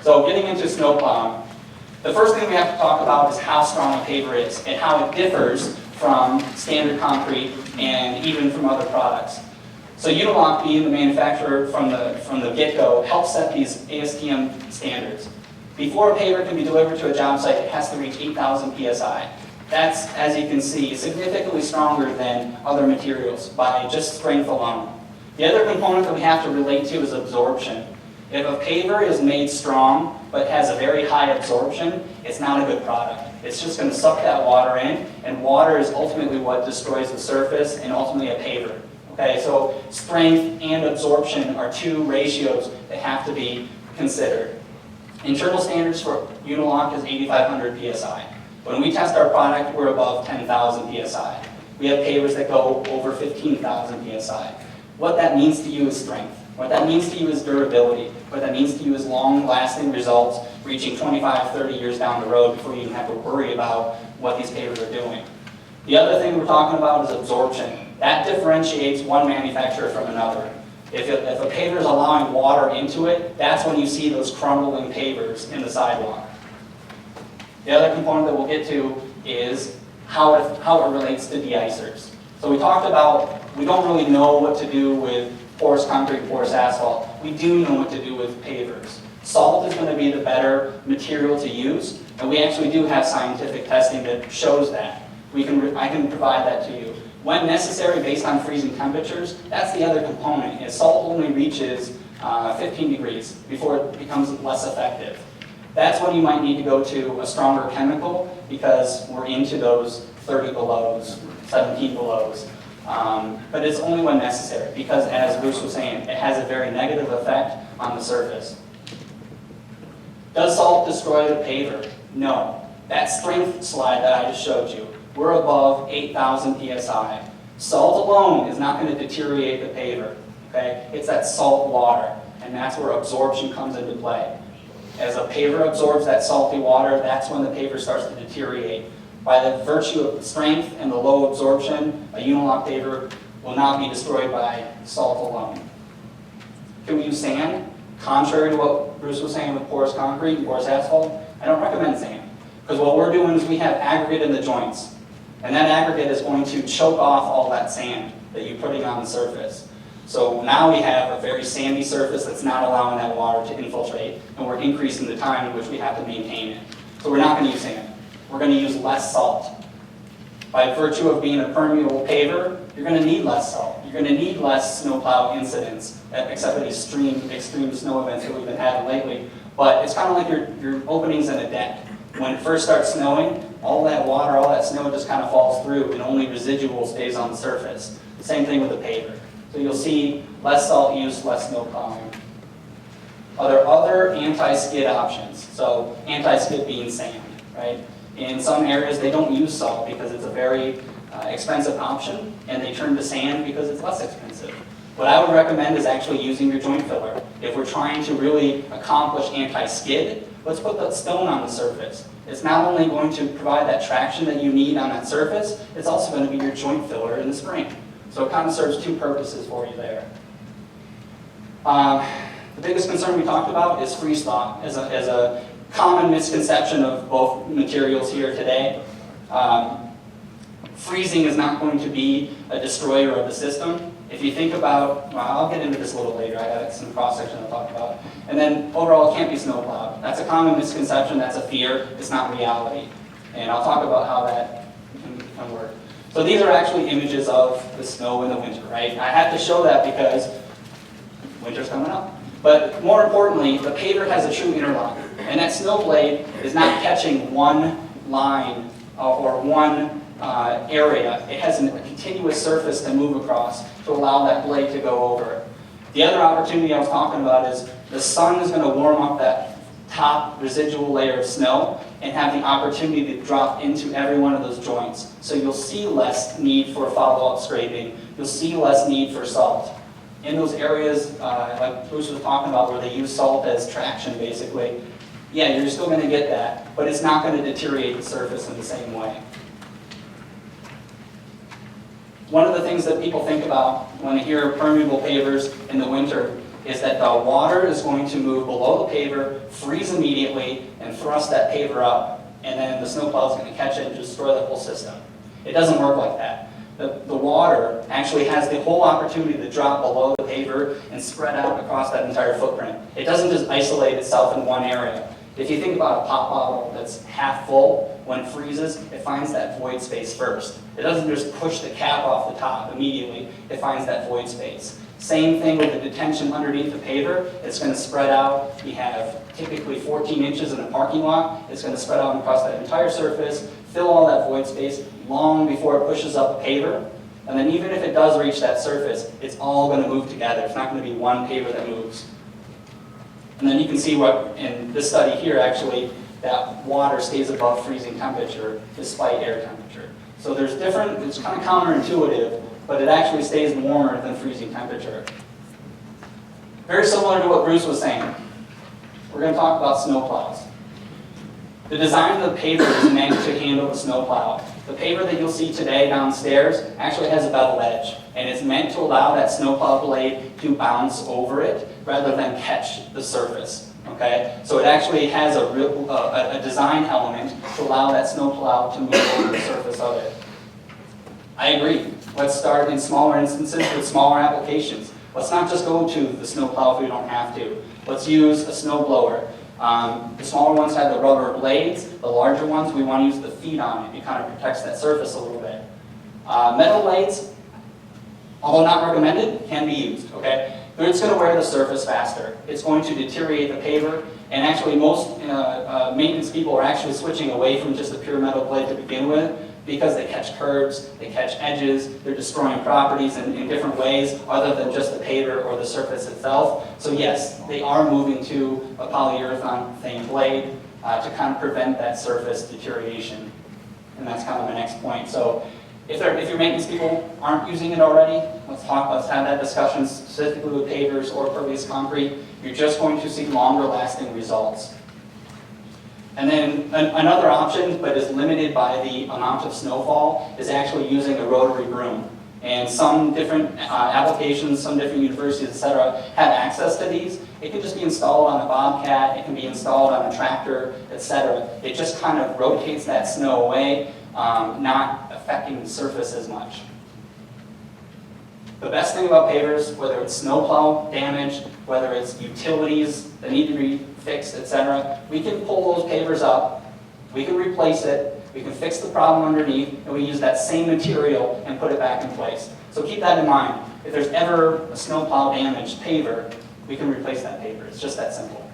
So getting into snowplowing, the first thing we have to talk about is how strong a paver is and how it differs from standard concrete and even from other products. So Unilock, being the manufacturer from the get-go, helps set these ASTM standards. Before a paver can be delivered to a job site, it has to reach 8,000 psi. That's, as you can see, significantly stronger than other materials by just strength alone. The other component that we have to relate to is absorption. If a paver is made strong but has a very high absorption, it's not a good product. It's just going to suck that water in, and water is ultimately what destroys the surface and ultimately a paver. Okay, so strength and absorption are two ratios that have to be considered. Internal standards for Unilock is 8,500 psi. When we test our product, we're above 10,000 psi. We have pavers that go over 15,000 psi. What that means to you is strength. What that means to you is durability. What that means to you is long-lasting results, reaching 25, 30 years down the road before you even have to worry about what these pavers are doing. The other thing we're talking about is absorption. That differentiates one manufacturer from another. If a paver is allowing water into it, that's when you see those crumbling pavers in the sidewalk. The other component that we'll get to is how it relates to de-icers. So we talked about, we don't really know what to do with porous concrete, porous asphalt. We do know what to do with pavers. Salt is going to be the better material to use, and we actually do have scientific testing that shows that. I can provide that to you. When necessary, based on freezing temperatures, that's the other component, is salt only reaches 15 degrees before it becomes less effective. That's when you might need to go to a stronger chemical because we're into those 30 belows, 17 belows. But it's only when necessary because, as Bruce was saying, it has a very negative effect on the surface. Does salt destroy the paver? No. That strength slide that I just showed you, we're above 8,000 psi. Salt alone is not going to deteriorate the paver. Okay? It's that salt water, and that's where absorption comes into play. As a paver absorbs that salty water, that's when the paver starts to deteriorate. By the virtue of strength and the low absorption, a Unilock paver will not be destroyed by salt alone. Can we use sand? Contrary to what Bruce was saying with porous concrete and porous asphalt, I don't recommend sand. Because what we're doing is we have aggregate in the joints. And that aggregate is going to choke off all that sand that you're putting on the surface. So now we have a very sandy surface that's not allowing that water to infiltrate, and we're increasing the time in which we have to maintain it. So we're not going to use sand. We're going to use less salt. By virtue of being a permeable paver, you're going to need less salt. You're going to need less snowplow incidents, except for these extreme snow events that we've been having lately. But it's kind of like your openings in a deck. When it first starts snowing, all that water, all that snow just kind of falls through and only residual stays on the surface. The same thing with the paver. So you'll see less salt use, less snow plowing. Are there other anti-skid options? So anti-skid being sand, right? In some areas they don't use salt because it's a very expensive option, and they turn to sand because it's less expensive. What I would recommend is actually using your joint filler. If we're trying to really accomplish anti-skid, let's put that stone on the surface. It's not only going to provide that traction that you need on that surface, it's also going to be your joint filler in the spring. So it kind of serves two purposes for you there. The biggest concern we talked about is freeze thaw as a common misconception of both materials here today. Freezing is not going to be a destroyer of the system. If you think about, well, I'll get into this a little later, I got some cross-section I'll talk about. And then overall, it can't be snowplowed. That's a common misconception, that's a fear, it's not reality. And I'll talk about how that can work. So these are actually images of the snow in the winter, right? I have to show that because winter's coming up. But more importantly, the paver has a true interlock. And that snow blade is not catching one line or one area. It has a continuous surface to move across to allow that blade to go over. The other opportunity I was talking about is the sun is going to warm up that top residual layer of snow and have the opportunity to drop into every one of those joints. So you'll see less need for follow-up scraping. You'll see less need for salt. In those areas, like Bruce was talking about, where they use salt as traction, basically, yeah, you're still going to get that, but it's not going to deteriorate the surface in the same way. One of the things that people think about when they hear permeable pavers in the winter is that the water is going to move below the paver, freeze immediately, and thrust that paver up, and then the snowplow is going to catch it and destroy the whole system. It doesn't work like that. The water actually has the whole opportunity to drop below the paver and spread out across that entire footprint. It doesn't just isolate itself in one area. If you think about a pop bottle that's half full, when it freezes, it finds that void space first. It doesn't just push the cap off the top immediately, it finds that void space. Same thing with the detention underneath the paver. It's going to spread out. We have typically 14 inches in a parking lot. It's going to spread out across that entire surface, fill all that void space long before it pushes up the paver. And then even if it does reach that surface, it's all going to move together. It's not going to be one paver that moves. And then you can see what, in this study here actually, that water stays above freezing temperature despite air temperature. So there's different, it's kind of counterintuitive, but it actually stays warmer than freezing temperature. Very similar to what Bruce was saying. We're going to talk about snowplows. The design of the paver is meant to handle the snowplow. The paver that you'll see today downstairs actually has a bevel edge, and it's meant to allow that snowplow blade to bounce over it rather than catch the surface. Okay? So it actually has a design element to allow that snowplow to move over the surface of it. I agree. Let's start in smaller instances with smaller applications. Let's not just go to the snowplow if we don't have to. Let's use a snowblower. The smaller ones have the rubber blades. The larger ones, we want to use the feet on it. It kind of protects that surface a little bit. Metal blades, although not recommended, can be used. Okay? But it's going to wear the surface faster. It's going to deteriorate the paver, and actually most maintenance people are actually switching away from just a pure metal blade to begin with because they catch curves, they catch edges, they're destroying properties in different ways other than just the paver or the surface itself. So yes, they are moving to a polyurethane blade to kind of prevent that surface deterioration. And that's kind of my next point. So if your maintenance people aren't using it already, let's have that discussion specifically with pavers or pervious concrete. You're just going to see longer lasting results. And then another option, but is limited by the amount of snowfall, is actually using a rotary broom. And some different applications, some different universities, etc., have access to these. It can just be installed on a Bobcat, it can be installed on a tractor, etc. It just kind of rotates that snow away, not affecting the surface as much. The best thing about pavers, whether it's snowplow damage, whether it's utilities that need to be fixed, etc., we can pull those pavers up, we can replace it, we can fix the problem underneath, and we use that same material and put it back in place. So keep that in mind. If there's ever a snowplow damaged paver, we can replace that paver. It's just that simple.